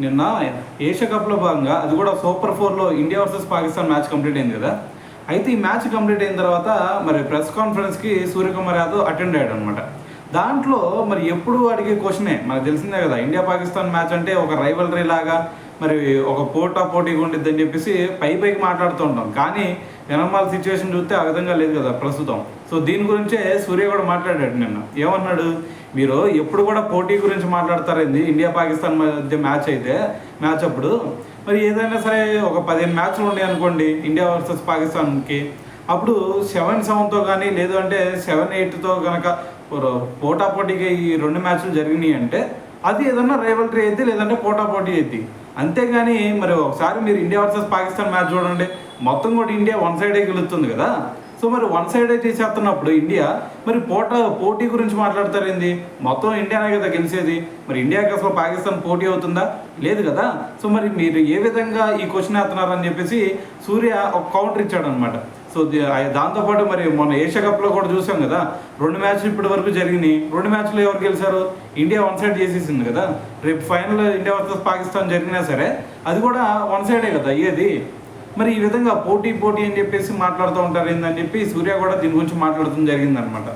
నిన్న ఏషియా కప్లో భాగంగా అది కూడా సూపర్ 4లో India versus Pakistan match complete అయింది కదా. అయితే ఈ మ్యాచ్ కంప్లీట్ అయిన తర్వాత మరి ప్రెస్ కాన్ఫరెన్స్కి సూర్యకుమార్ యాదవ్ అటెండ్ అయ్యాడు అనమాట. దాంట్లో మరి ఎప్పుడు అడిగే క్వశ్చనే మనకు తెలిసిందే కదా, ఇండియా పాకిస్తాన్ మ్యాచ్ అంటే ఒక రైవలరీ లాగా మరి ఒక పోటీగా ఉండిద్ది అని చెప్పేసి పైకి మాట్లాడుతూ ఉంటాం. కానీ వెనమాల సిచ్యువేషన్ చూస్తే ఆ విధంగా లేదు కదా ప్రస్తుతం. సో దీని గురించే సూర్య కూడా మాట్లాడాడు నిన్న. ఏమన్నాడు, మీరు ఎప్పుడు కూడా పోటీ గురించి మాట్లాడతారేంది, ఇండియా పాకిస్తాన్ మధ్య మ్యాచ్ అప్పుడు మరి ఏదైనా సరే ఒక 15 మ్యాచ్లు ఉన్నాయి అనుకోండి ఇండియా వర్సెస్ పాకిస్తాన్కి, అప్పుడు 7-7తో కానీ లేదు అంటే 7-8తో కనుక పోటీగా ఈ 2 మ్యాచ్లు జరిగినాయి అంటే అది ఏదన్నా రైవల్రీ అయితే లేదంటే పోటీ అయితే. అంతేగాని మరి ఒకసారి మీరు ఇండియా వర్సెస్ పాకిస్తాన్ మ్యాచ్ చూడండి, మొత్తం కూడా ఇండియా వన్ సైడే గెలుస్తుంది కదా. సో మరి వన్ సైడే చేసేస్తున్నప్పుడు ఇండియా మరి పోటీ గురించి మాట్లాడతారేంది, మొత్తం ఇండియానే కదా గెలిచేది. మరి ఇండియాకి అసలు పాకిస్తాన్ పోటీ అవుతుందా, లేదు కదా. సో మరి మీరు ఏ విధంగా ఈ క్వశ్చన్ వేస్తున్నారని చెప్పేసి సూర్య ఒక కౌంటర్ ఇచ్చాడు అనమాట. సో దాంతోపాటు మరి మొన్న ఏషియా కప్లో కూడా చూసాం కదా, 2 మ్యాచ్లు ఇప్పటి వరకు జరిగినాయి. 2 మ్యాచ్లు ఎవరు గెలిచారు, ఇండియా వన్ సైడ్ చేసేసింది కదా. రేపు ఫైనల్ ఇండియా వర్సెస్ పాకిస్తాన్ జరిగినా సరే అది కూడా వన్ సైడే కదా అయ్యేది. మరి ఈ విధంగా పోటీ అని చెప్పేసి మాట్లాడుతూ ఉంటారు ఏందని చెప్పి సూర్య కూడా దీని గురించి మాట్లాడటం జరిగిందనమాట.